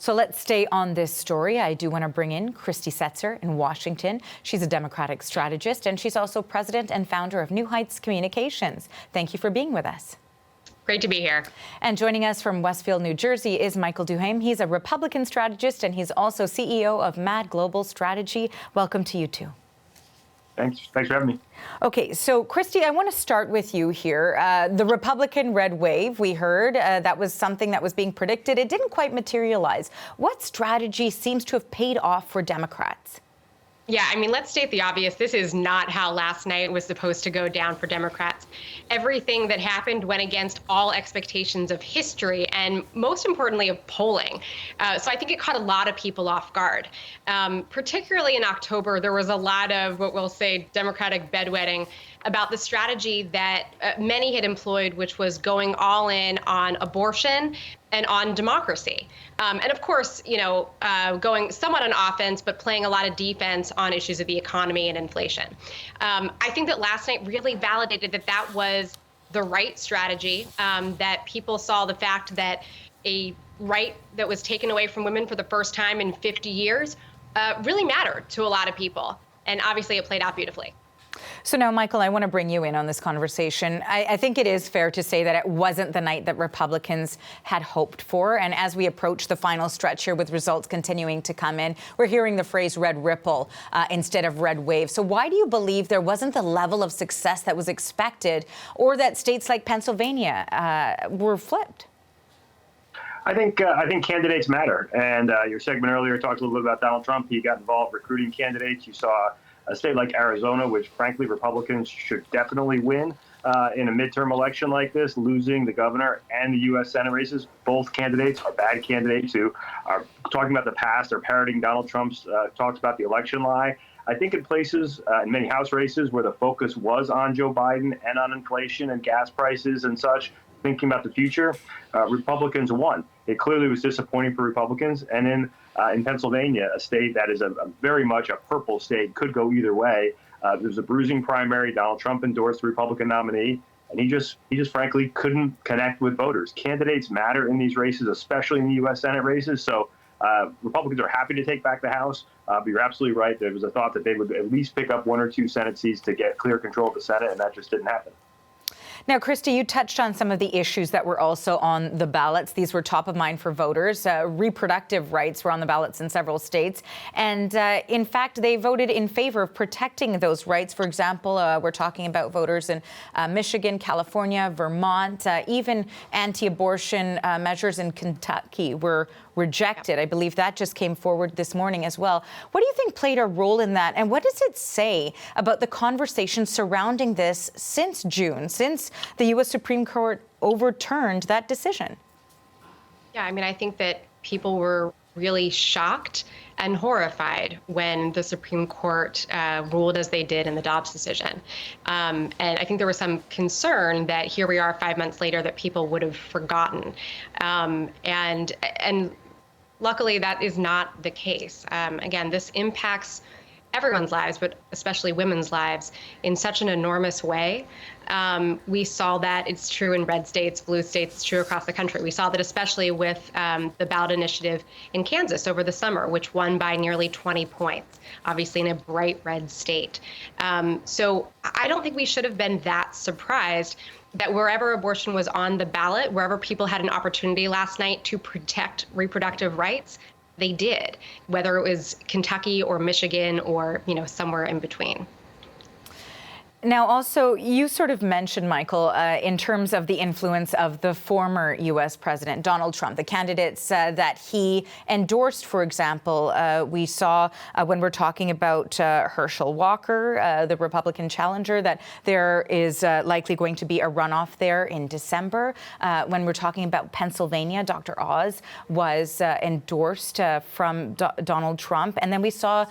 So let's stay on this story. I do want to bring in Christy Setzer in Washington. She's a Democratic strategist, and she's also president and founder of New Heights Communications. Thank you for being with us. Great to be here. And joining us from Westfield, New Jersey is Michael DuHaime. He's a Republican strategist, and he's also CEO of MAD Global Strategy. Welcome to you two. Thanks for having me. Okay, so Christy, I want to start with you here. The Republican red wave, we heard that was something that was being predicted. It didn't quite materialize. What strategy seems to have paid off for Democrats? Yeah, I mean, let's state the obvious. This is not how last night was supposed to go down for Democrats. Everything that happened went against all expectations of history and, most importantly, of polling. So I think it caught a lot of people off guard. Particularly in October, there was a lot of what we'll say Democratic bedwetting about the strategy that many had employed, which was going all in on abortion and on democracy. And of course, going somewhat on offense, but playing a lot of defense on issues of the economy and inflation. I think that last night really validated that that was the right strategy, that people saw the fact that a right that was taken away from women for the first time in 50 years really mattered to a lot of people. And obviously it played out beautifully. So now, Michael, I want to bring you in on this conversation. I think it is fair to say that it wasn't the night that Republicans had hoped for. And as we approach the final stretch here with results continuing to come in, we're hearing the phrase red ripple instead of red wave. So why do you believe there wasn't the level of success that was expected, or that states like Pennsylvania were flipped? I think candidates matter. And your segment earlier talked a little bit about Donald Trump. He got involved recruiting candidates. You saw a state like Arizona, which frankly Republicans should definitely win in a midterm election like this, losing the governor and the U.S. Senate races. Both candidates are bad candidates who are talking about the past. They're parroting Donald Trump's talks about the election lie. I think in places, in many House races where the focus was on Joe Biden and on inflation and gas prices and such, thinking about the future, Republicans won. It clearly was disappointing for Republicans. And in Pennsylvania, a state that is a very much a purple state, could go either way. There was a bruising primary. Donald Trump endorsed the Republican nominee, and he just frankly couldn't connect with voters. Candidates matter in these races, especially in the U.S. Senate races. So Republicans are happy to take back the House. But you're absolutely right. There was a thought that they would at least pick up 1 or 2 Senate seats to get clear control of the Senate, and that just didn't happen. Now, Christy, you touched on some of the issues that were also on the ballots. These were top of mind for voters. Reproductive rights were on the ballots in several states. And in fact, they voted in favor of protecting those rights. For example, we're talking about voters in Michigan, California, Vermont, even anti-abortion measures in Kentucky were rejected. I believe that just came forward this morning as well. What do you think played a role in that? And what does it say about the conversation surrounding this since June, since the U.S. Supreme Court overturned that decision? Yeah, I mean, I think that people were really shocked and horrified when the Supreme Court ruled as they did in the Dobbs decision. And I think there was some concern that here we are 5 months later that people would have forgotten. And luckily, that is not the case. Again, this impacts everyone's lives, but especially women's lives, in such an enormous way. We saw that it's true in red states, blue states, it's true across the country. We saw that especially with the ballot initiative in Kansas over the summer, which won by nearly 20 points, obviously in a bright red state. So I don't think we should have been that surprised that wherever abortion was on the ballot, wherever people had an opportunity last night to protect reproductive rights, they did, whether it was Kentucky or Michigan or, somewhere in between. Now, also, you sort of mentioned, Michael, in terms of the influence of the former U.S. President, Donald Trump, the candidates that he endorsed, for example. We saw when we're talking about Herschel Walker, the Republican challenger, that there is likely going to be a runoff there in December. When we're talking about Pennsylvania, Dr. Oz was endorsed from Donald Trump. And then we saw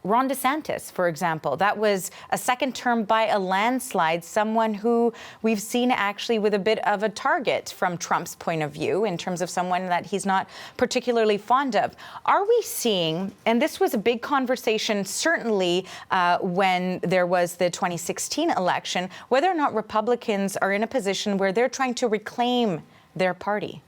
Ron DeSantis, for example. That was a second term by a landslide, someone who we've seen actually with a bit of a target from Trump's point of view in terms of someone that he's not particularly fond of. Are we seeing, and this was a big conversation certainly when there was the 2016 election, whether or not Republicans are in a position where they're trying to reclaim their party?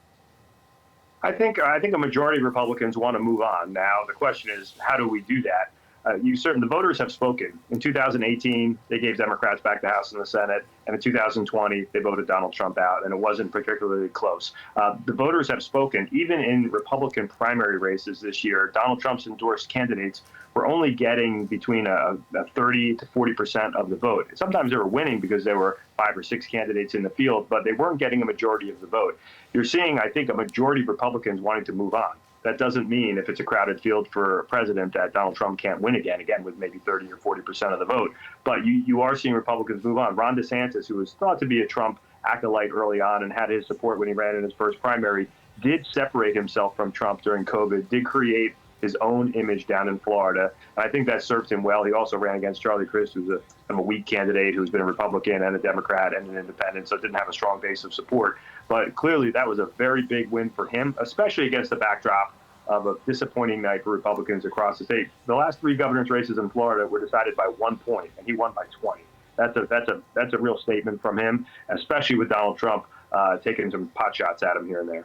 I think a majority of Republicans want to move on. Now, the question is, how do we do that? The voters have spoken. In 2018, they gave Democrats back the House and the Senate, and in 2020, they voted Donald Trump out, and it wasn't particularly close. The voters have spoken. Even in Republican primary races this year, Donald Trump's endorsed candidates were only getting between a 30 to 40% of the vote. Sometimes they were winning because there were 5 or 6 candidates in the field, but they weren't getting a majority of the vote. You're seeing, I think, a majority of Republicans wanting to move on. That doesn't mean if it's a crowded field for a president that Donald Trump can't win again with maybe 30 or 40% of the vote. But you are seeing Republicans move on. Ron DeSantis, who was thought to be a Trump acolyte early on and had his support when he ran in his first primary, did separate himself from Trump during COVID, did create his own image down in Florida. And I think that served him well. He also ran against Charlie Crist, who's a weak candidate who's been a Republican and a Democrat and an independent, so didn't have a strong base of support. But clearly that was a very big win for him, especially against the backdrop of a disappointing night for Republicans across the state. The last 3 governor's races in Florida were decided by 1 point, and he won by 20. That's a real statement from him, especially with Donald Trump taking some pot shots at him here and there.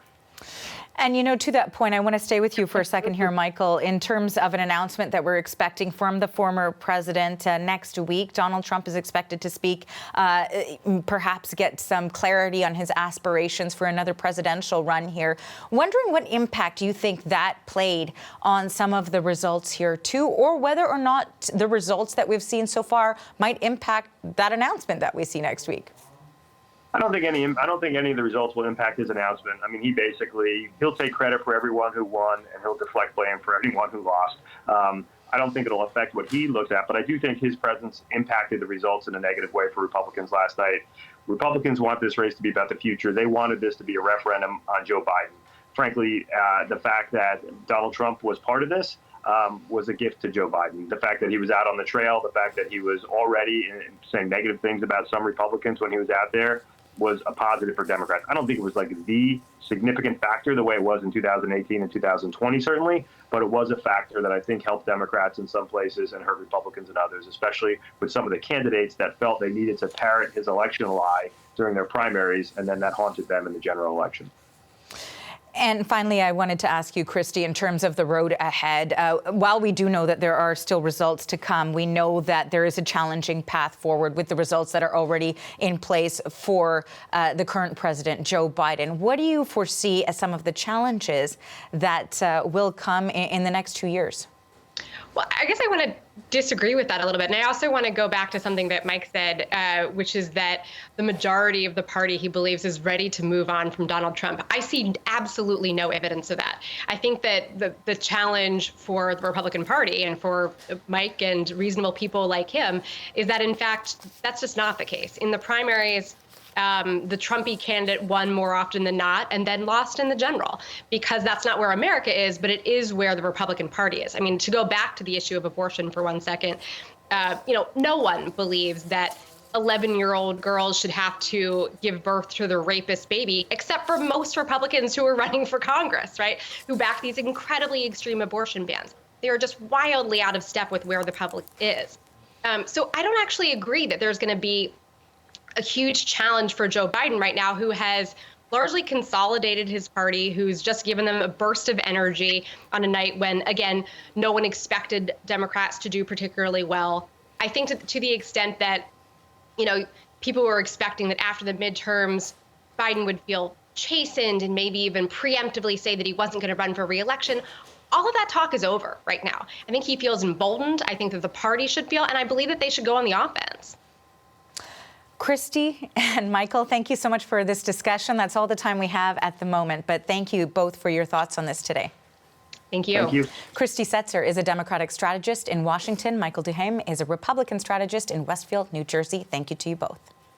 And, to that point, I want to stay with you for a second here, Michael, in terms of an announcement that we're expecting from the former president next week. Donald Trump is expected to speak, perhaps get some clarity on his aspirations for another presidential run here. Wondering what impact you think that played on some of the results here, too, or whether or not the results that we've seen so far might impact that announcement that we see next week. I don't think any of the results will impact his announcement. I mean, he'll take credit for everyone who won, and he'll deflect blame for everyone who lost. I don't think it'll affect what he looks at, but I do think his presence impacted the results in a negative way for Republicans last night. Republicans want this race to be about the future. They wanted this to be a referendum on Joe Biden. Frankly, the fact that Donald Trump was part of this was a gift to Joe Biden. The fact that he was out on the trail, the fact that he was already saying negative things about some Republicans when he was out there, was a positive for Democrats. I don't think it was like the significant factor the way it was in 2018 and 2020, certainly, but it was a factor that I think helped Democrats in some places and hurt Republicans in others, especially with some of the candidates that felt they needed to parrot his election lie during their primaries, and then that haunted them in the general election. And finally, I wanted to ask you, Christy, in terms of the road ahead, while we do know that there are still results to come, we know that there is a challenging path forward with the results that are already in place for the current president, Joe Biden. What do you foresee as some of the challenges that will come in the next 2 years? Well, I guess I want to disagree with that a little bit. And I also want to go back to something that Mike said, which is that the majority of the party, he believes, is ready to move on from Donald Trump. I see absolutely no evidence of that. I think that the challenge for the Republican Party and for Mike and reasonable people like him is that, in fact, that's just not the case. In the primaries, the Trumpy candidate won more often than not and then lost in the general, because that's not where America is, but it is where the Republican Party is. I mean, to go back to the issue of abortion for 1 second, no one believes that 11-year-old girls should have to give birth to their rapist baby, except for most Republicans who are running for Congress, right, who back these incredibly extreme abortion bans. They are just wildly out of step with where the public is. So I don't actually agree that there's going to be a huge challenge for Joe Biden right now, who has largely consolidated his party, who's just given them a burst of energy on a night when, again, no one expected Democrats to do particularly well. I think to the extent that, people were expecting that after the midterms, Biden would feel chastened and maybe even preemptively say that he wasn't going to run for re-election. All of that talk is over right now. I think he feels emboldened. I think that the party should feel, and I believe that they should go on the offense. Christy and Michael, thank you so much for this discussion. That's all the time we have at the moment, but thank you both for your thoughts on this today. Thank you. Thank you. Christy Setzer is a Democratic strategist in Washington. Michael DuHaime is a Republican strategist in Westfield, New Jersey. Thank you to you both.